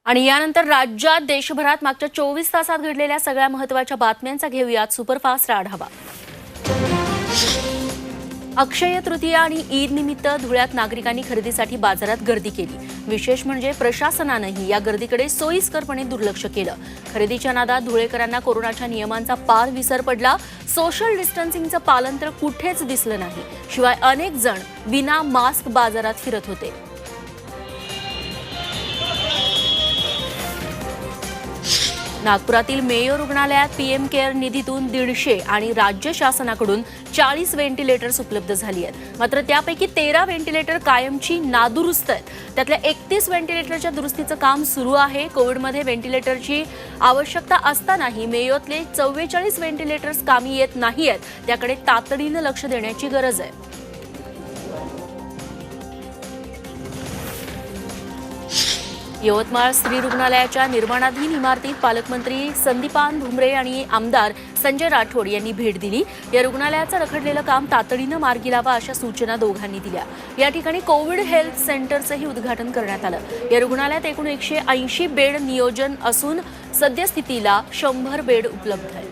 आणि यानंतर राज्यात देशभरात मागच्या 24 तासात घडलेल्या सगळ्या महत्त्वाच्या बातम्यांचा घेऊयात सुपरफास्ट आढावा। अक्षय तृतीया आणि ईद निमित्त धुळ्यात नागरिकांनी खरेदीसाठी बाजारात गर्दी केली। विशेष म्हणजे प्रशासनानेही या गर्दीकडे सोयीस्करपणे दुर्लक्ष केलं। खरेदीच्या नादात धुळेकरांना कोरोनाच्या नियमांचा पार विसर पडला। सोशल डिस्टन्सिंगचं पालन तर कुठेच दिसलं नाही। शिवाय अनेक जण विना मास्क बाजारात फिरत होते। नागपुरातील मेयो रुग्णालयात पीएम केअर निधीतून 150 आणि राज्य शासनाकडून 40 व्हेंटिलेटर्स उपलब्ध झाली आहेत। मात्र त्यापैकी 13 व्हेंटिलेटर कायमची नादुरुस्त आहेत। त्यातल्या 31 व्हेंटिलेटरच्या दुरुस्तीचं काम सुरू आहे। कोविडमध्ये व्हेंटिलेटरची आवश्यकता असतानाही मेयोतले 44 व्हेंटिलेटर्स कामी येत नाहीयेत। त्याकडे तातडीनं लक्ष देण्याची गरज आहे। यवतमाळ स्त्री रुग्णालयाच्या निर्माणाधीन इमारतीत पालकमंत्री संदीपान भुमरे आणि आमदार संजय राठोड यांनी भेट दिली। या रुग्णालयाचं रखडलेलं काम तातडीनं मार्गी लावा अशा सूचना दोघांनी दिल्या। या ठिकाणी कोविड हेल्थ सेंटरचंही उद्घाटन करण्यात आलं। या रुग्णालयात एकूण 180 बेड नियोजन असून सद्यस्थितीला 100 बेड उपलब्ध आहेत।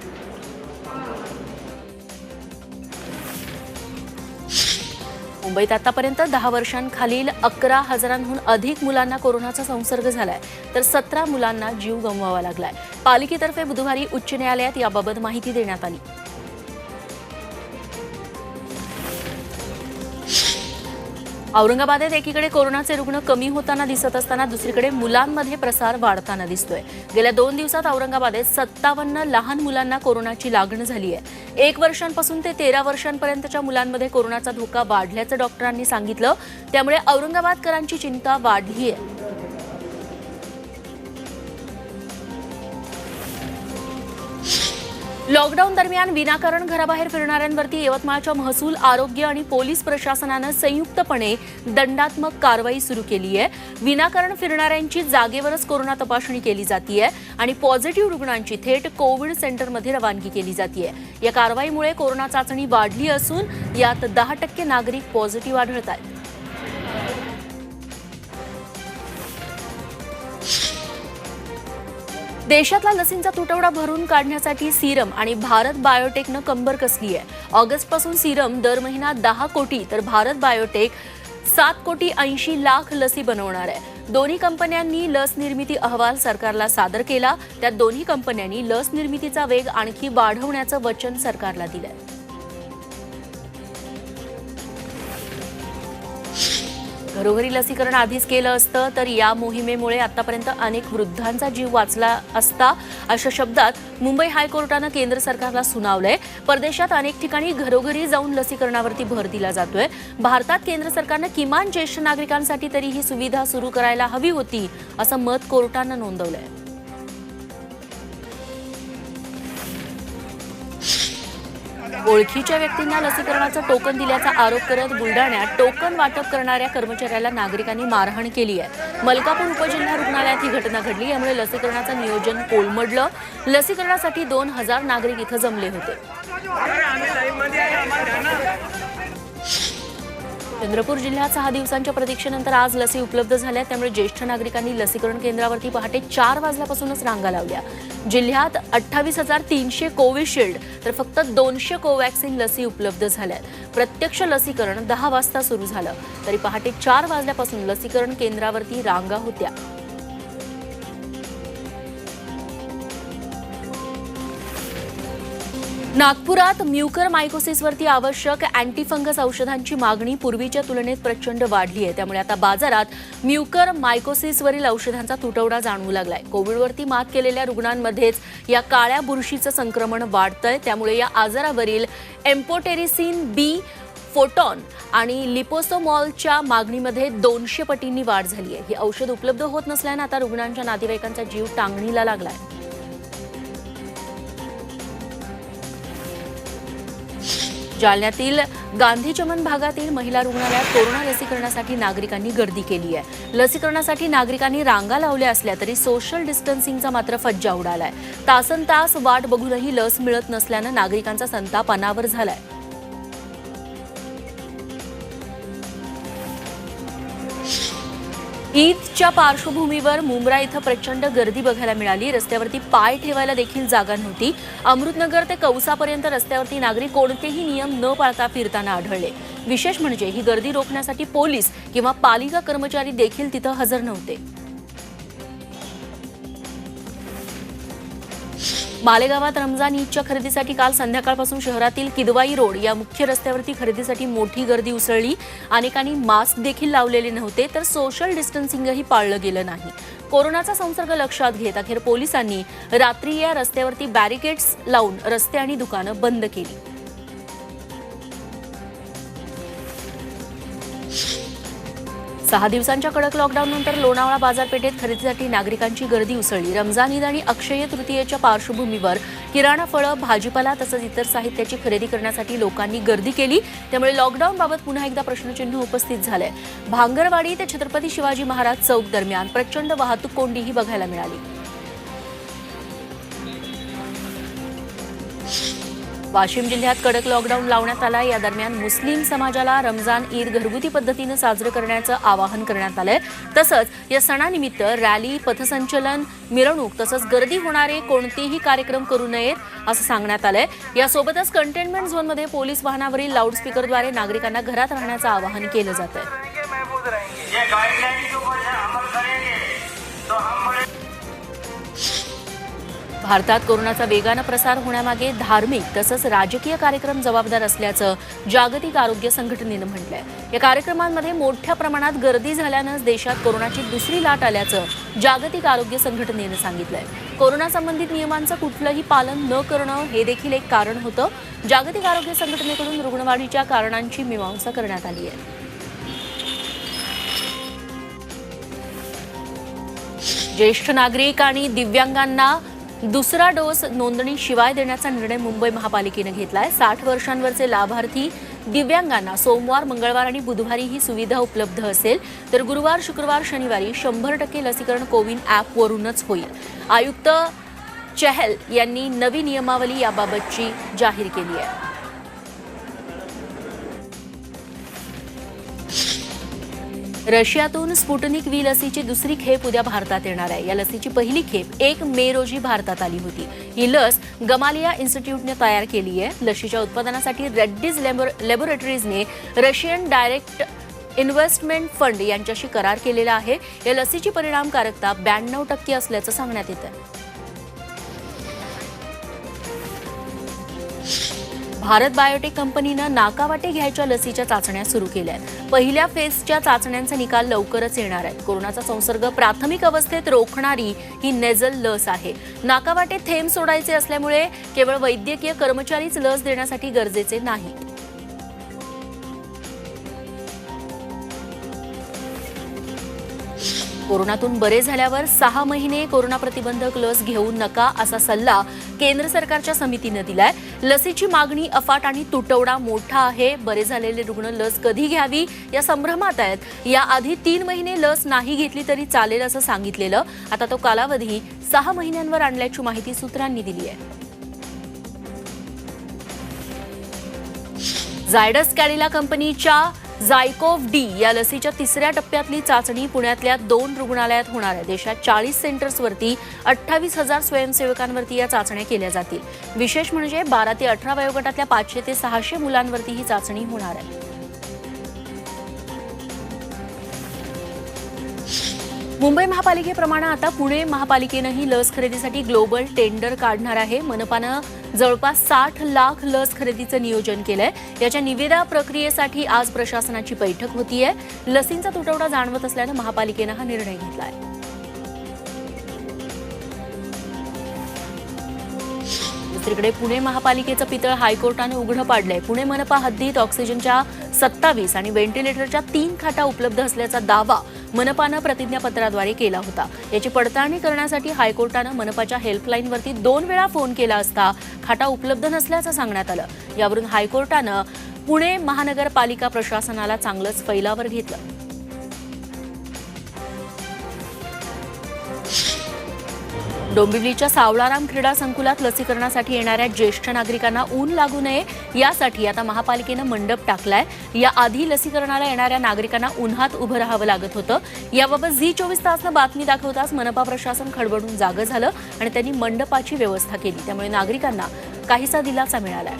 मुंबईत आतापर्यंत 10 वर्षांखालील 11,000हून अधिक मुलांना कोरोनाचा संसर्ग झालाय, तर 17 मुलांना जीव गमवावा लागलाय। पालिकेतर्फे बुधवारी उच्च न्यायालयात याबाबत माहिती देण्यात आली। औरंगाबादेत एकीकडे कोरोनाचे रुग्ण कमी होताना दिसत असताना दुसरीकडे मुलांमध्ये प्रसार वाढताना दिसतोय। गेल्या 2 दिवसात औरंगाबादेत 57 लहान मुलांना कोरोनाची लागण झाली आहे। 1 वर्षांपासून ते 13 वर्षांपर्यंतच्या मुलांमध्ये कोरोनाचा धोका वाढल्याचं डॉक्टरांनी सांगितलं। त्यामुळे औरंगाबादकरांची चिंता वाढली आहे। लॉकडाऊन दरम्यान विनाकारण घराबाहेर फिरणाऱ्यांवरती यवतमाळच्या महसूल, आरोग्य आणि पोलीस प्रशासनानं संयुक्तपणे दंडात्मक कारवाई सुरू केली आहे। विनाकारण फिरणाऱ्यांची जागेवरच कोरोना तपासणी केली जातेय आणि पॉझिटिव्ह रुग्णांची थेट कोविड सेंटरमध्ये रवानगी केली जातेय। या कारवाईमुळे कोरोना चाचणी वाढली असून यात 10% नागरिक पॉझिटिव्ह आढळत आहेत। देशातला लसींचा तुटवडा भरून काढण्यासाठी सीरम आणि भारत बायोटेकनं कंबर कसली आहे। ऑगस्टपासून सीरम दर महिना 10 कोटी तर भारत बायोटेक 7,80,00,000 लसी बनवणार आहे। दोन्ही कंपन्यांनी लस निर्मिती अहवाल सरकारला सादर केला। त्यात दोन्ही कंपन्यांनी लस निर्मितीचा वेग आणखी वाढवण्याचं वचन सरकारला दिलंय। घरोघरी लसीकरण आधीच केलं असतं तर या मोहिमेमुळे आतापर्यंत अनेक वृद्धांचा जीव वाचला असता, अशा शब्दात मुंबई हायकोर्टानं केंद्र सरकारला सुनावलंय। परदेशात अनेक ठिकाणी घरोघरी जाऊन लसीकरणावरती भर दिला जातोय। भारतात केंद्र सरकारनं किमान ज्येष्ठ नागरिकांसाठी तरी ही सुविधा सुरू करायला हवी होती, असं मत कोर्टानं नोंदवलंय। ओळखीच्या व्यक्तींना लसीकरणाचं टोकन दिल्याचा आरोप करत बुलडाण्यात टोकन वाटप करणाऱ्या कर्मचाऱ्याला नागरिकांनी मारहाण केली आहे। मलकापूर उपजिल्हा रुग्णालयात ही घटना घडली। यामुळे लसीकरणाचं नियोजन कोलमडलं। लसीकरणासाठी 2000 नागरिक इथं जमले होते। चंद्रपूर जिल्ह्यात 6 दिवसांच्या प्रतीक्षेनंतर आज लसी उपलब्ध झाल्या। त्यामुळे ज्येष्ठ नागरिकांनी लसीकरण केंद्रावरती पहाटे 4 वाजल्यापासूनच रांगा लावल्या। जिल्ह्यात 28,300 कोविशिल्ड तर फक्त 200 कोवॅक्सिन लसी उपलब्ध झाल्या। प्रत्यक्ष लसीकरण 10 वाजता सुरू झालं, तरी पहाटे 4 वाजल्यापासून लसीकरण केंद्रावरती रांगा होत्या। नागपुरात म्युकरमायकोसिसवरती आवश्यक अँटीफंगस औषधांची मागणी पूर्वीच्या तुलनेत प्रचंड वाढली आहे। त्यामुळे आता बाजारात म्युकरमायकोसिसवरील औषधांचा तुटवडा जाणवू लागलाय। कोविडवरती मात केलेल्या रुग्णांमध्येच या काळ्या बुरशीचं संक्रमण वाढतंय। त्यामुळे या आजारावरील एम्फोटेरिसिन बी, फोटॉन आणि लिपोसोमॉलच्या मागणीमध्ये 200 पटींनी वाढ झाली आहे। ही औषध उपलब्ध होत नसल्यानं आता रुग्णांच्या नातेवाईकांचा जीव टांगणीला लागलाय। जालन्यातील गांधी चमन भागातील महिला रुग्णालयात कोरोना लसीकरणासाठी नागरिकांनी गर्दी केली आहे। लसीकरणासाठी नागरिकांनी रांगा लावल्या असल्या तरी सोशल डिस्टन्सिंगचा मात्र फज्जा उडालाय। तासनतास वाट बघूनही लस मिळत नसल्यानं नागरिकांचा संताप अनावर झालाय। ईदच्या पार्श्वभूमीवर मुंब्रा इथं प्रचंड गर्दी बघायला मिळाली. रस्त्यावरती पाय ठेवायला देखील जागा नव्हती. अमृतनगर ते कौसापर्यंत रस्त्यावरती नागरिक कोणतेही नियम न पाळता फिरताना आढळले. विशेष म्हणजे ही गर्दी रोखण्यासाठी पोलीस किंवा पालिका कर्मचारी देखील तिथं हजर नव्हते. मालेगावात रमजान ईदच्या खरेदीसाठी काल संध्याकाळपासून शहरातील किदवाई रोड या मुख्य रस्त्यावरती खरेदीसाठी मोठी गर्दी उसळली. अनेकांनी मास्क देखील लावलेले नव्हते, तर सोशल डिस्टन्सिंगही पाळलं गेलं नाही. कोरोनाचा संसर्ग लक्षात घेत अखेर पोलिसांनी रात्री या रस्त्यावरती बॅरिकेड्स लावून रस्ते आणि दुकानं बंद केली. सहा दिवसांच्या कडक लॉकडाऊननंतर लोणावळा बाजारपेठेत खरेदीसाठी नागरिकांची गर्दी उसळली. रमजान ईद आणि अक्षय तृतीयेच्या पार्श्वभूमीवर किराणा, फळं, भाजीपाला तसंच इतर साहित्याची खरेदी करण्यासाठी लोकांनी गर्दी केली. त्यामुळे लॉकडाऊनबाबत पुन्हा एकदा प्रश्नचिन्ह उपस्थित झालंय. भांगरवाडी ते छत्रपती शिवाजी महाराज चौक दरम्यान प्रचंड वाहतूक कोंडीही बघायला मिळाली. वाशिम जिल्ह्यात कडक लॉकडाऊन लावण्यात आला. या दरम्यान मुस्लिम समाजाला रमजान ईद घरगुती पद्धतीनं साजरं करण्याचं आवाहन करण्यात आलंय. तसंच या सणानिमित्त रॅली, पथसंचलन, मिरवणूक तसंच गर्दी होणारे कोणतेही कार्यक्रम करू नयेत असं सांगण्यात आलंय. यासोबतच कंटेनमेंट झोनमध्ये पोलीस वाहनावरील लाऊडस्पीकरद्वारे नागरिकांना घरात राहण्याचं आवाहन केलं जात आहे. भारतात कोरोनाचा वेगानं प्रसार होण्यामागे धार्मिक तसंच राजकीय कार्यक्रम जबाबदार असल्याचं जागतिक आरोग्य संघटनेनं म्हटलंय. या कार्यक्रमांमध्ये मोठ्या प्रमाणात गर्दी झाल्यानंच देशात कोरोनाची दुसरी लाट आल्याचं जागतिक आरोग्य संघटनेनं सांगितलंय. कोरोना संबंधित नियमांचं कुठलंही पालन न करणं हे देखील एक कारण होतं. जागतिक आरोग्य संघटनेकडून रुग्णवाढीच्या कारणांची मीमांसा करण्यात आली आहे. ज्येष्ठ नागरिक आणि दिव्यांगांना दुसरा डोस नोंदणी शिवाय देण्याचा निर्णय मुंबई महापालिकेनं घेतलाय. 60 वर्षांवरचे लाभार्थी दिव्यांगांना सोमवार, मंगळवार आणि बुधवारी ही सुविधा उपलब्ध असेल. तर गुरुवार, शुक्रवार, शनिवारी 100% लसीकरण कोविन ॲपवरूनच होईल. आयुक्त चहल यांनी नवी नियमावली याबाबतची जाहीर केली आहे. रशियातून स्पुटनिक व्ही लसीची दुसरी खेप उद्या भारतात येणार आहे. या लसीची पहिली खेप 1 मे रोजी भारतात आली होती. ही लस गमालिया इन्स्टिट्यूटने तयार केली आहे. लसीच्या उत्पादनासाठी रेड्डीज लॅबोरेटरीजने रशियन डायरेक्ट इन्व्हेस्टमेंट फंड यांच्याशी करार केलेला आहे. या लसीची परिणामकारकता 92% असल्याचं सांगण्यात येतं. भारत बायोटेक कंपनीनं नाकावाटे घ्यायच्या लसीच्या चाचण्या सुरू केल्या आहेत. पहिल्या फेजच्या चाचण्यांचा निकाल लवकरच येणार आहे. कोरोनाचा संसर्ग प्राथमिक अवस्थेत रोखणारी ही नेझल लस आहे. नाकावाटे थेंब सोडायचे असल्यामुळे केवळ वैद्यकीय कर्मचारीच लस देण्यासाठी गरजेचे नाहीत. कोरोनातून बरे झाल्यावर 6 महिने कोरोना प्रतिबंधक लस घेऊ नका असा सल्ला केंद्र सरकारच्या समितीनं दिलाय. लसीची मागणी अफाट आणि तुटवडा मोठा आहे. बरे झालेले रुग्ण लस कधी घ्यावी या संभ्रमात आहेत. याआधी 3 महिने लस नाही घेतली तरी चालेल असं सांगितलेलं. आता तो कालावधी 6 महिन्यांवर आणल्याची माहिती सूत्रांनी दिली आहे. झायडस कॅडिला कंपनीच्या झायकोव्ह डी या लसीच्या तिसऱ्या टप्प्यातली चाचणी पुण्यातल्या 2 रुग्णालयात होणार आहे. देशात 40 सेंटर्सवरती 28,000 स्वयंसेवकांवरती या चाचण्या केल्या जातील. विशेष म्हणजे 12 ते 18 वयोगटातल्या 500 ते 600 मुलांवरती ही चाचणी होणार आहे. मुंबई महापालिकेप्रमाणे आता पुणे महापालिकेनंही लस खरेदीसाठी ग्लोबल टेंडर काढणार आहे. मनपानं जवळपास 60 लाख लस खरेदीचं नियोजन केलंय. याच्या निविदा प्रक्रियेसाठी आज प्रशासनाची बैठक होतीये. लसींचा तुटवडा जाणवत असल्यानं महापालिकेनं हा निर्णय घेतलाय. दुसरीकडे पुणे महापालिकेचं पितळ हायकोर्टाने उघडं पाडलंय. पुणे मनपा हद्दीत ऑक्सिजनच्या 27 आणि व्हेंटिलेटरच्या 3 खाटा उपलब्ध असल्याचा दावा मनपानं प्रतिज्ञापत्राद्वारे केला होता. याची पडताळणी करण्यासाठी हायकोर्टानं मनपाच्या हेल्पलाईनवरती 2 वेळा फोन केला असता खाटा उपलब्ध नसल्याचं सांगण्यात आलं. यावरून हायकोर्टानं पुणे महानगरपालिका प्रशासनाला चांगलंच फैलावर घेतलं. डोंबिवलीच्या सावळाराम क्रीडा संकुलात लसीकरणासाठी येणाऱ्या ज्येष्ठ नागरिकांना ऊन लागू नये यासाठी आता महापालिकेनं मंडप टाकलाय. याआधी लसीकरणाला येणाऱ्या नागरिकांना उन्हात उभं राहावं लागत होतं. याबाबत झी 24 तासनं बातमी दाखवताच मनपा प्रशासन खडबडून जागं झालं आणि त्यांनी मंडपाची व्यवस्था केली. त्यामुळे नागरिकांना काहीसा दिलासा मिळालाय.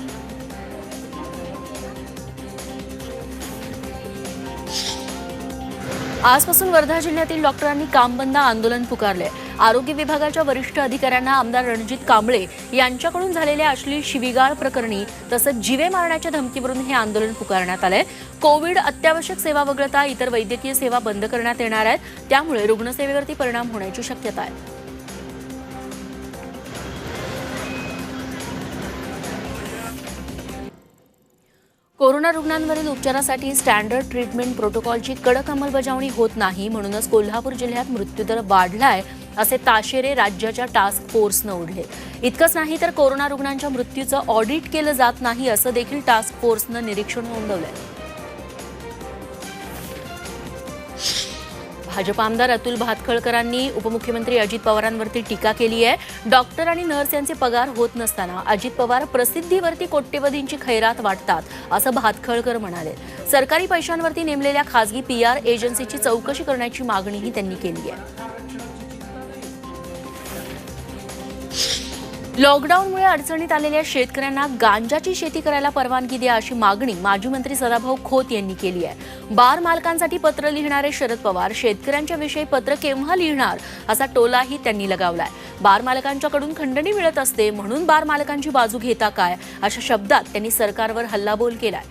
आजपासून वर्धा जिल्ह्यातील डॉक्टरांनी काम बंद आंदोलन पुकारले. आरोग्य विभागाच्या वरिष्ठ अधिकाऱ्यांना आमदार रणजित कांबळे यांच्याकडून झालेल्या अश्लील शिवीगाळ प्रकरणी तसंच जीवे मारण्याच्या धमकीवरून हे आंदोलन पुकारण्यात आलंय. कोविड अत्यावश्यक सेवा वगळता इतर वैद्यकीय सेवा बंद करण्यात येणार आहेत. त्यामुळे रुग्णसेवेवरती परिणाम होण्याची शक्यता आहे. कोरोना रुग्णांवरील उपचारासाठी स्टँडर्ड ट्रीटमेंट प्रोटोकॉलची कडक अंमलबजावणी होत नाही. म्हणूनच कोल्हापूर जिल्ह्यात मृत्यूदर वाढलाय असे ताशेरे राज्याच्या टास्क फोर्सनं ओढले. इतकंच नाही तर कोरोना रुग्णांच्या मृत्यूचं ऑडिट केलं जात नाही असं देखील टास्क फोर्सनं निरीक्षण नोंदवलंय. भाजप आमदार अतुल भातखळकरांनी उपमुख्यमंत्री अजित पवारांवरती टीका केली आहे. डॉक्टर आणि नर्स यांचे पगार होत नसताना अजित पवार प्रसिद्धीवरती कोट्यवधींची खैरात वाटतात असं भातखळकर म्हणाले. सरकारी पैशांवरती नेमलेल्या खासगी PR एजन्सीची चौकशी करण्याची मागणीही त्यांनी केली आहे. लॉकडाऊनमुळे अडचणीत आलेल्या शेतकऱ्यांना गांजाची शेती करायला परवानगी द्या अशी मागणी माजी मंत्री सदाभाऊ खोत यांनी केली आहे. बार मालकांसाठी पत्र लिहिणारे शरद पवार शेतकऱ्यांच्या विषयी पत्र केव्हा लिहिणार असा टोलाही त्यांनी लगावलाय. बार मालकांच्याकडून खंडणी मिळत असते म्हणून बार मालकांची बाजू घेता काय अशा शब्दात त्यांनी सरकारवर हल्लाबोल केलाय.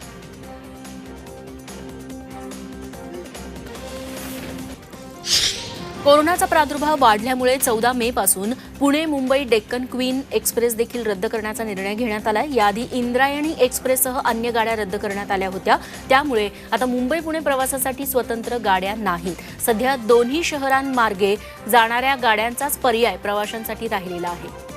कोरोनाचा प्रादुर्भाव वाढल्यामुळे 14 मे पासून पुणे मुंबई डेक्कन क्वीन एक्सप्रेस देखील रद्द करण्याचा निर्णय घेण्यात आलाय. याआधी इंद्रायणी एक्सप्रेससह अन्य गाड्या रद्द करण्यात आल्या होत्या. त्यामुळे आता मुंबई पुणे प्रवासासाठी स्वतंत्र गाड्या नाहीत. सध्या दोन्ही शहरांमार्गे जाणाऱ्या गाड्यांचाच पर्याय प्रवाशांसाठी राहिलेला आहे.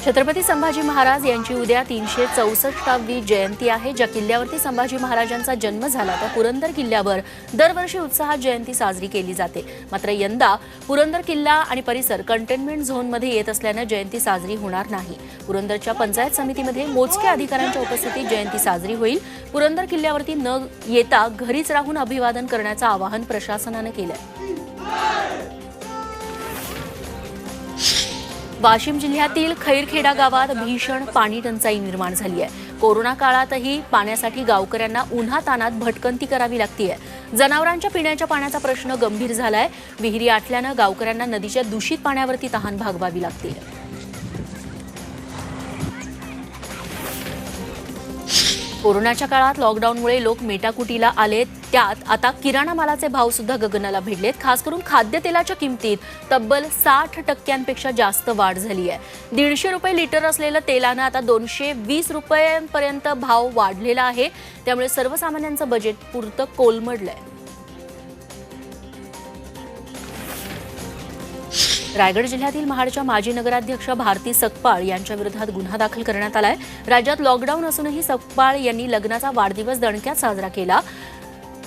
छत्रपती संभाजी महाराज यांची उद्या 364वी जयंती आहे. ज्या किल्ल्यावरती संभाजी महाराजांचा जन्म झाला त्या पुरंदर किल्ल्यावर दरवर्षी उत्साहात जयंती साजरी केली जाते. मात्र यंदा पुरंदर किल्ला आणि परिसर कंटेनमेंट झोनमध्ये येत असल्यानं जयंती साजरी होणार नाही. पुरंदरच्या पंचायत समितीमध्ये मोजक्या अधिकाऱ्यांच्या उपस्थितीत जयंती साजरी होईल. पुरंदर किल्ल्यावरती न येता घरीच राहून अभिवादन करण्याचं आवाहन प्रशासनानं केलंय. वाशिम जिल्ह्यातील खैरखेडा गावात भीषण पाणी टंचाई निर्माण झाली आहे. कोरोना काळातही पाण्यासाठी गावकऱ्यांना उन्हातानात भटकंती करावी लागतीये. जनावरांच्या पिण्याच्या पाण्याचा प्रश्न गंभीर झालाय. विहिरी आटल्यानं गावकऱ्यांना नदीच्या दूषित पाण्यावरती तहान भागवावी लागते. कोरोनाच्या काळात लॉकडाऊनमुळे लोक मेटाकुटीला आले. त्यात आता किराणा मालाचे भाव सुद्धा गगनाला भिडलेत. खास करून खाद्यतेलाच्या किमतीत तब्बल 60% जास्त वाढ झाली आहे. 150 रुपये लिटर असलेलं तेलानं आता 220 रुपयांपर्यंत भाव वाढलेला आहे. त्यामुळे सर्वसामान्यांचं बजेट पुरतं कोलमडलंय. रायगड जिल्ह्यातील महाडच्या माजी नगराध्यक्ष भारती सकपाळ यांच्या विरोधात गुन्हा दाखल करण्यात आलाय. राज्यात लॉकडाऊन असूनही सकपाळ यांनी लग्नाचा वाढदिवस दणक्यात साजरा केला.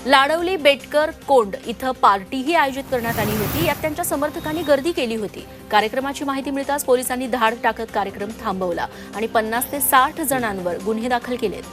लाडवली बेटकर कोंड इथं पार्टीही आयोजित करण्यात आली होती. यात त्यांच्या समर्थकांनी गर्दी केली होती. कार्यक्रमाची माहिती मिळताच पोलिसांनी धाड टाकत कार्यक्रम थांबवला आणि 50 ते 60 जणांवर गुन्हे दाखल केलेत.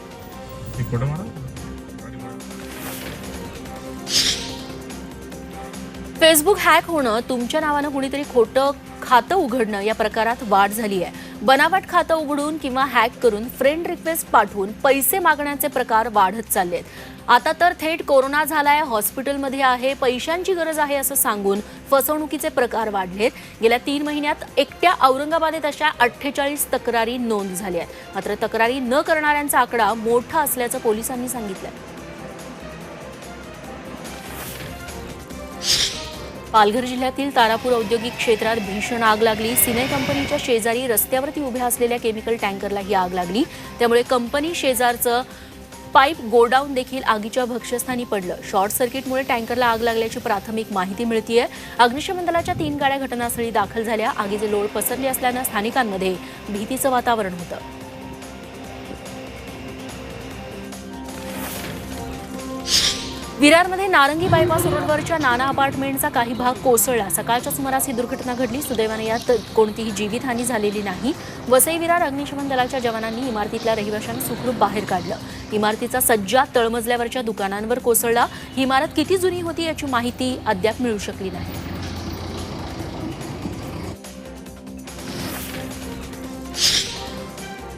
फेसबुक हॅक होणं, तुमच्या नावानं कुणीतरी खोटं खातं उघडणं या प्रकारात वाढ झाली आहे. बनावट खातं उघडून किंवा हॅक करून फ्रेंड रिक्वेस्ट पाठवून पैसे मागण्याचे प्रकार वाढत चाललेत. आता तर थेट कोरोना झालाय, हॉस्पिटलमध्ये आहे, पैशांची गरज आहे असं सांगून फसवणुकीचे प्रकार वाढलेत. गेल्या 3 महिन्यात एकट्या औरंगाबादेत अशा 48 तक्रारी नोंद झाल्या आहेत. मात्र तक्रारी न करणाऱ्यांचा आकडा मोठा असल्याचं पोलिसांनी सांगितलं. पालघर जिल्ह्यातील तारापूर औद्योगिक क्षेत्रात भीषण आग लागली. सिने कंपनीच्या शेजारी रस्त्यावरती उभ्या असलेल्या केमिकल टँकरला ही आग लागली. त्यामुळे कंपनी शेजारचं पाईप गोडाऊन देखील आगीच्या भक्ष्यस्थानी पडलं. शॉर्ट सर्किटमुळे टँकरला आग लागल्याची प्राथमिक माहिती मिळतीये. अग्निशमन दलाच्या 3 गाड्या घटनास्थळी दाखल झाल्या. आगीचे लोळ पसरले असल्यानं स्थानिकांमध्ये भीतीचं वातावरण होतं. विरारमध्ये नारंगी बायपास रोडवरच्या नाना अपार्टमेंटचा काही भाग कोसळला. सकाळच्या सुमारास ही दुर्घटना घडली. सुदैवाने यात कोणतीही जीवितहानी झालेली नाही. वसई विरार अग्निशमन दलाच्या जवानांनी इमारतीतल्या रहिवाशांना सुखरूप बाहेर काढलं. इमारतीचा सज्जा तळमजल्यावरच्या दुकानांवर कोसळला. ही इमारत किती जुनी होती याची माहिती अद्याप मिळू शकली नाही.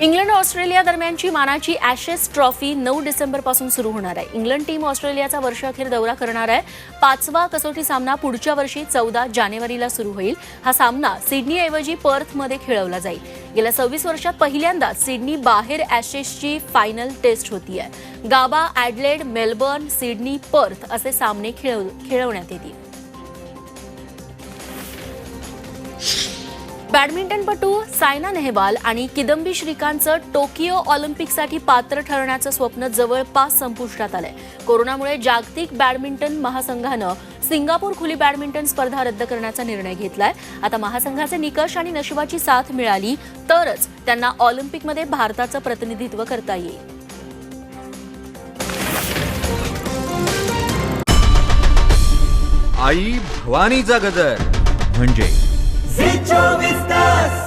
इंग्लंड ऑस्ट्रेलिया दरम्यानची मानाची ॲशेस ट्रॉफी 9 डिसेंबरपासून सुरू होणार आहे. इंग्लंड टीम ऑस्ट्रेलियाचा वर्षअखेर दौरा करणार आहे. 5वा कसोटी सामना पुढच्या वर्षी 14 जानेवारीला सुरू होईल. हा सामना सिडनीऐवजी पर्थमध्ये खेळवला जाईल. गेल्या 26 वर्षात पहिल्यांदाच सिडनी बाहेर ॲशेसची फायनल टेस्ट होतीये. गाबा, ॲडलेड, मेलबर्न, सिडनी, पर्थ असे सामने खेळवण्यात येतील. बॅडमिंटनपटू सायना नेहवाल आणि किदंबी श्रीकांतचं टोकियो ऑलिम्पिकसाठी पात्र ठरण्याचं स्वप्न जवळपास संपुष्टात आलंय. कोरोनामुळे जागतिक बॅडमिंटन महासंघानं सिंगापूर खुली बॅडमिंटन स्पर्धा रद्द करण्याचा निर्णय घेतलाय. आता महासंघाचे निकष आणि नशिबाची साथ मिळाली तरच त्यांना ऑलिम्पिकमध्ये भारताचं प्रतिनिधित्व करता येईल. आई भवानीचा गजर म्हणजे Zee 24 तास